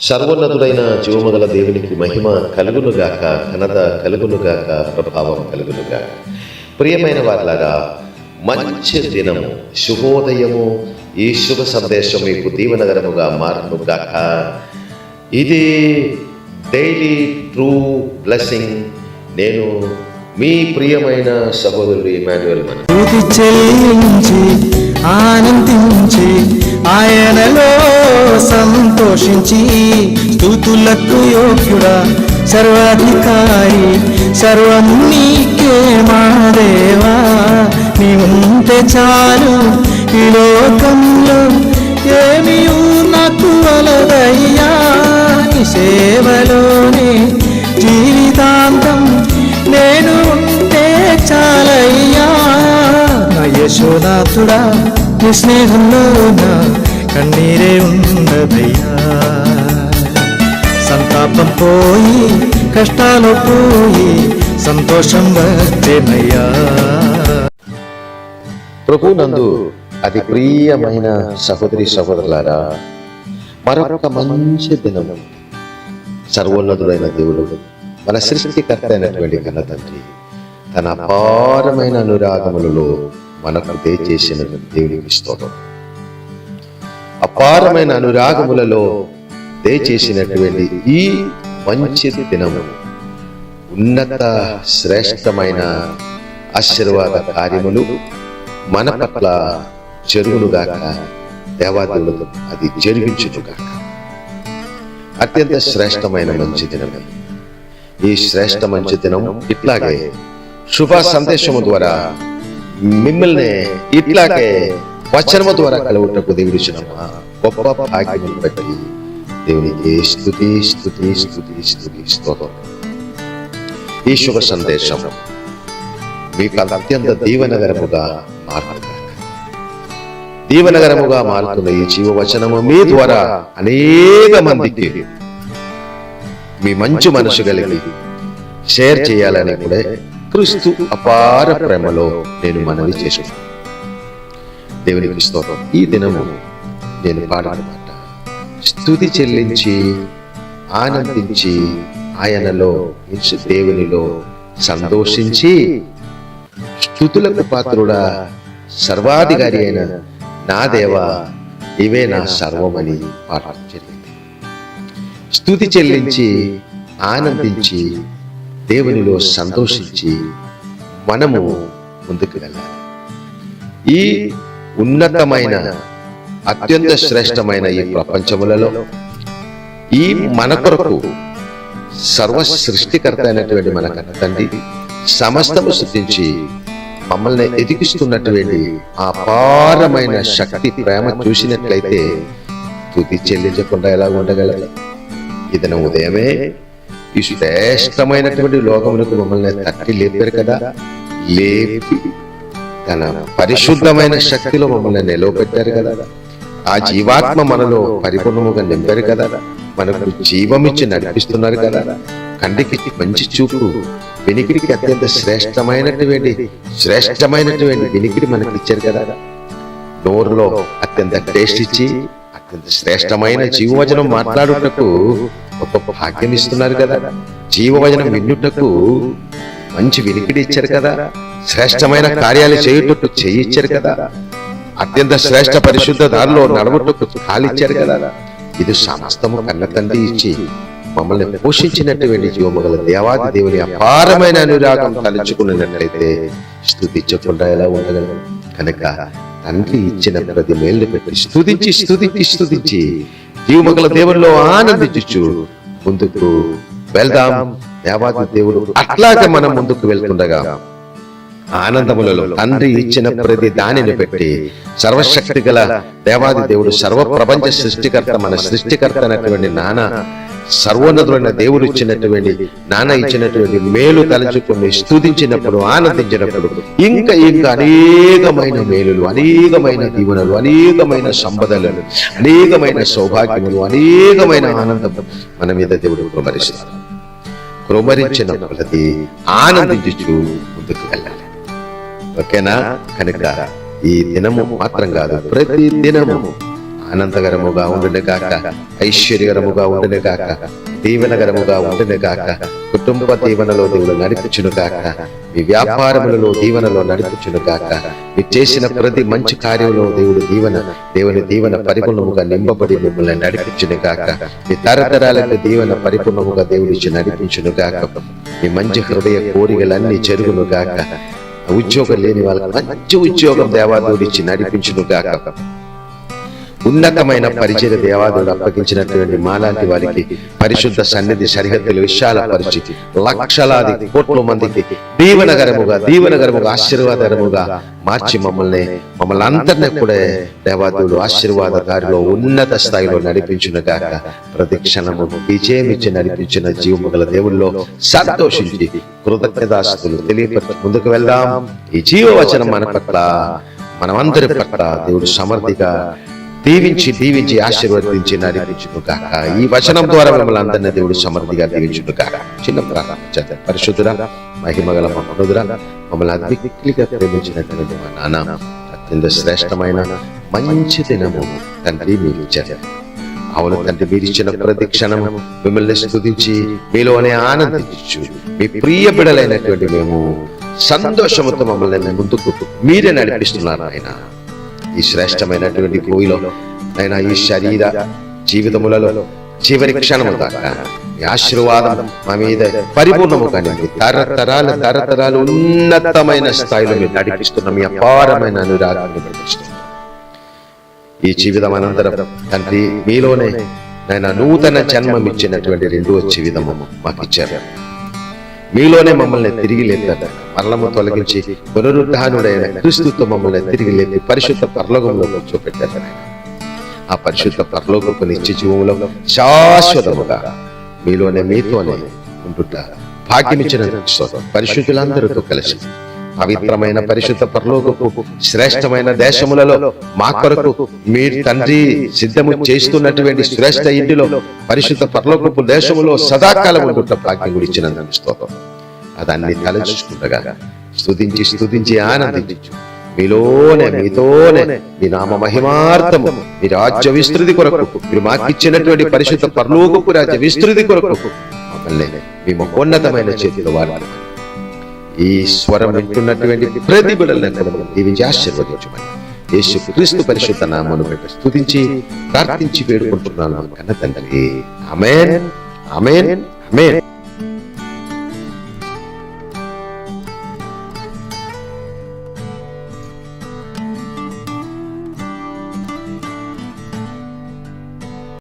సర్వోన్నతుడైన జీవముగల దేవునికి మహిమ కలుగునుగాక, ఘనత కలుగునుగాక, ప్రభావం కలుగునుగాక. ప్రియమైన వారిలారా, మంచి దినము, శుభోదయము, ఈ శుభ సందేశం మీకు దీవెనకరముగా మారునుగాక. ఇది డైలీ ట్రూ బ్లెస్సింగ్. నేను మీ ప్రియమైన సహోదరుడు ఇమాన్యుయల్. ఆనందించి ఆయనలో సంతోషించి స్తుతులకు యోగ్యుడా సర్వాధికారి, సర్వం నీకే మా దేవా. నీ ఉంటే చాలు ఈ లోకంలో ఏమీ నాకు వలదయ్యా. నీ సేవలోనే జీవితాంతం నేను ఉంటే చాలయ్యా. నా యశోనాథుడా, నీ స్నేహంలో నా కన్నీరే ఉండదయ్యా. సంతాపం పోయి కష్టాలు పోయి సంతోషం వచ్చేనయ్యా. ప్రభునందు అతి ప్రియమైన సహోదరి సహోదరులారా, మరొక మంచి దినం సర్వోన్నతుడైన దేవుడు, మన సృష్టికర్త అయినటువంటి ఘన తండ్రి తన అపారమైన అనురాగములలో మనకు దయచేసిన దేవునికి స్తోత్రం. అపారమైన అనురాగములలో దయచేసినటువంటి ఈ మంచి దినము ఉన్నత శ్రేష్టమైన ఆశీర్వాద కార్యములు మన పట్ల జరుగునుగాక. దేవాదేవుడు అది జరిగించునుగాక. అత్యంత శ్రేష్టమైన మంచి దినం. ఈ శ్రేష్ట మంచి దినం ఇట్లాగే శుభ సందేశము ద్వారా మిమ్మల్ని ఇట్లాగే వచనము ద్వారా కలుగుటకు దేవుడిచ్చిన గొప్ప భాగ్యమును బట్టి దేవునికి స్తుతి స్తుతి స్తుతి స్తుతి స్తోత్రం. ఈ శుభ సందేశం మీకు అత్యంత దీవెనకరముగా మారుతుంది. దీవెనకరముగా మారుతున్న ఈ జీవవచనము మీ ద్వారా అనేక మందికి మీ మంచి మనసు కలిగి షేర్ చేయాలని కూడా క్రీస్తు అపార ప్రేమలో నేను మనవి చేసుకున్నాను. దేవునికి స్తోత్రం. ఈ దినము నేను పాడాలన్నమాట, స్తుతి చెల్లించి ఆనందించి ఆయనలో దేవునిలో సంతోషించి స్తుతులకు పాత్రుడా సర్వాధికారి అయిన నా దేవా, ఇవే నా సర్వమని పాడడం జరిగింది. స్తుతి చెల్లించి ఆనందించి దేవునిలో సంతోషించి మనము ముందుకు వెళ్ళాలి. ఈ ఉన్నతమైన అత్యంత శ్రేష్టమైన ఈ ప్రపంచములలో ఈ మన కొరకు సర్వ సృష్టికర్త అయినటువంటి మన తండ్రి సమస్తము సృష్టించి మమ్మల్ని ఎదిగిస్తున్నటువంటి ఆ అపారమైన శక్తి ప్రేమ చూసినట్లయితే స్తుతి చెల్లించకుండా ఎలా ఉండగలరు? ఇదన ఉదయమే ఈ శ్రేష్టమైనటువంటి లోకములకు మమ్మల్ని తట్టి లేపారు కదా. లేపి తన పరిశుద్ధమైన శక్తిలో మమ్మల్ని నిలవబెట్టారు కదా. ఆ జీవాత్మ మనలో పరిపూర్ణముగా నింపారు కదా. మనకు జీవమిచ్చి నడిపిస్తున్నారు కదా. కంటికి మంచి చూపు, వినికిడికి అత్యంత శ్రేష్టమైనటువంటి వినికిడి మనకి ఇచ్చారు కదా. నోరులో అత్యంత టేస్ట్ ఇచ్చి అత్యంత శ్రేష్టమైన జీవవచనం మాట్లాడుటకు గొప్ప భాగ్యం ఇస్తున్నారు కదా. జీవవచనం విన్నుటకు మంచి వినికిడి ఇచ్చారు కదా. శ్రేష్టమైన కార్యాలు చేయుటకు చేయించారు కదా. అత్యంత శ్రేష్ట పరిశుద్ధ దారిలో నడవటకు కాలిచ్చారు కదా. ఇది సమస్తము కన్న తండ్రి ఇచ్చి మమ్మల్ని పోషించినటువంటి జీవముగల దేవాది దేవుని అపారమైన అనురాగం తలుచుకున్నట్లయితే స్తుతించకుండా ఎలా ఉండగలరు? కనుక తండ్రి ఇచ్చిన ప్రతి మేలు పెట్టి స్తుతించి స్తుతించి స్తుతించి జీవముగల దేవునిలో ఆనందించు ముందుకు వెళ్దాం. దేవాది దేవుడు అట్లాగే మనం ముందుకు వెళ్తుండగా ఆనందములలో తండ్రి ఇచ్చిన ప్రతి దానిని పెట్టి సర్వశక్తి గల దేవాది దేవుడు సర్వ ప్రపంచ సృష్టికర్త, మన సృష్టికర్త అయినటువంటి నాన్న, సర్వోన్నతుడైన దేవుడు ఇచ్చినటువంటి నాన్న ఇచ్చినటువంటి మేలు తలుచుకుని స్తుతించినప్పుడు ఆనందించినప్పుడు ఇంకా అనేకమైన మేలులు, అనేకమైన దీవెనలు, అనేకమైన సంపదలు, అనేకమైన సౌభాగ్యములు, అనేకమైన ఆనందం మన మీద దేవుడు కుమరిస్తాడు. కుమరించిన ప్రతి ఆనందించు ముందుకు వెళ్ళాలి. ఓకేనా? కనుక ఈ దినము మాత్రం కాదు, ప్రతి దినము ఆనందకరముగా ఉండును గాక, ఐశ్వర్యకరముగా ఉండును గాక, దీవెనకరముగా ఉండును గాక. కుటుంబ దీవెనలో దేవుడు నడిపించును గాక, మీ వ్యాపారములలో దీవెనలో నడిపించును గాక. మీరు చేసిన ప్రతి మంచి కార్యంలో దేవుని దీవెన పరిపూర్ణముగా నింపబడి మిమ్మల్ని నడిపించును గాక. మీ తరతరాలకు దీవెన పరిపూర్ణముగా దేవుడిచ్చి నడిపించును గాక. మీ మంచి హృదయ కోరికలన్నీ జరుగును గాక. ఉద్యోగం లేని వాళ్ళకి మంచి ఉద్యోగం దేవాదేవుడిచ్చి నడిపించును గాక. ఉన్నతమైన పరిచయ దేవాదేవుడు అప్పగించినటువంటి మాలాంటి వారికి పరిశుద్ధ సన్నిధి సరిహద్దులు విశాలపరిచి లక్షలాది కోట్ల మందికి దీవెనకరముగా ఆశీర్వాదకరముగా మార్చి మమ్మల్ని అందరినీ కూడా దేవాదేవుడు ఆశీర్వాద దారిలో ఉన్నత స్థాయిలో నడిపించును గాక. ప్రతి క్షణము విజయం ఇచ్చి నడిపించిన జీవము గల దేవుల్లో సంతోషించి కృతజ్ఞతాస్తుతులు తెలియపరిచి ముందుకు వెళ్దాం. ఈ జీవవచనం మన పట్ల మనమందరి పట్ల దేవుడు సమృద్ధిగా దీవించి ఆశీర్వదించి నడిపించును గాక. ఈ వచనం ద్వారా మిమ్మల్ని అందరినీ దేవుడు సమృద్ధిగా దీవించును గాక. చిన్న ప్రార్థన చేద్దాం. పరిశుద్ధుడా, మహిమగల మహోన్నతుడా, మమ్మల్ని అద్వితీయంగా ప్రేమించినటువంటి మా నాన్న, అత్యంత శ్రేష్టమైన మంచి దినము తండ్రి మీరు ఇచ్చారు. అవును తండ్రి, మీరు ఇచ్చిన ప్రతి క్షణము మిమ్మల్ని స్తుతించి మీలోనే ఆనందించు. మీ ప్రియ బిడలైనటువంటి మేము సంతోషముతో మమ్మల్ని ముందుకు మీరే నడిపిస్తున్నారు ఆయన. ఈ శ్రేష్టమైనటువంటి భూమిలో అయినా ఈ శరీర జీవితములలో చివరి క్షణము దాకా మీ ఆశీర్వాదం మా మీద పరిపూర్ణముగా నిండి తరతరాలు ఉన్నతమైన స్థాయిలో మీరు నడిపిస్తున్న మీ అపారమైన అనురాగాన్ని నడిపిస్తున్నాం. ఈ జీవితం అనంతరం తండ్రి మీలోనే ఆయన నూతన జన్మం ఇచ్చినటువంటి రెండవ జీవితము మాకు ఇచ్చారు. మీలోనే మమ్మల్ని తిరిగి లేపారు. మరణము తొలగించి పునరుద్ధానుడైన క్రీస్తుతో మమ్మల్ని తిరిగి లేపి పరిశుద్ధ పరలోకంలో కూర్చోపెట్టారు. ఆ పరిశుద్ధ పరలోకపు నిత్య జీవములో శాశ్వతముగా మీలోనే మీతోనే ఉంటుట భాగ్యమిచ్చిన పరిశుద్ధులందరితో కలిసి పవిత్రమైన పరిశుద్ధ పరలోకపు శ్రేష్టమైన దేశములలో మా కొరకు మీరు తండ్రి సిద్ధము చేస్తున్నటువంటి శ్రేష్ఠ ఇంటిలో పరిశుద్ధ పరలోకపు దేశములో సదాకాలం ఉంటుట భాగ్యం గురించినందుకు స్తోత్రం. అదాన్ని తలచుకుంటగా స్తుతించి ఆనందించు. మీతోనే మీ నామ మహిమార్థము మీ రాజ్య విస్తృతి కొరకు మీరు మాకిచ్చినటువంటి పరిశుద్ధ పరలోకపు రాజ్య విస్తృతి కొరకు మమ్మల్ని మీ మహోన్నతమైన చేతిలో వాడమని ఈ స్వరం వింటున్నటువంటి ప్రతి బిడ్డలను దీవించి ఆశీర్వదించమని యేసు క్రీస్తు పరిశుద్ధ నామమును బట్టి స్తుతించి ప్రార్థించి వేడుకుంటున్నాను కన్న తండ్రి. ఆమేన్, ఆమేన్, ఆమేన్.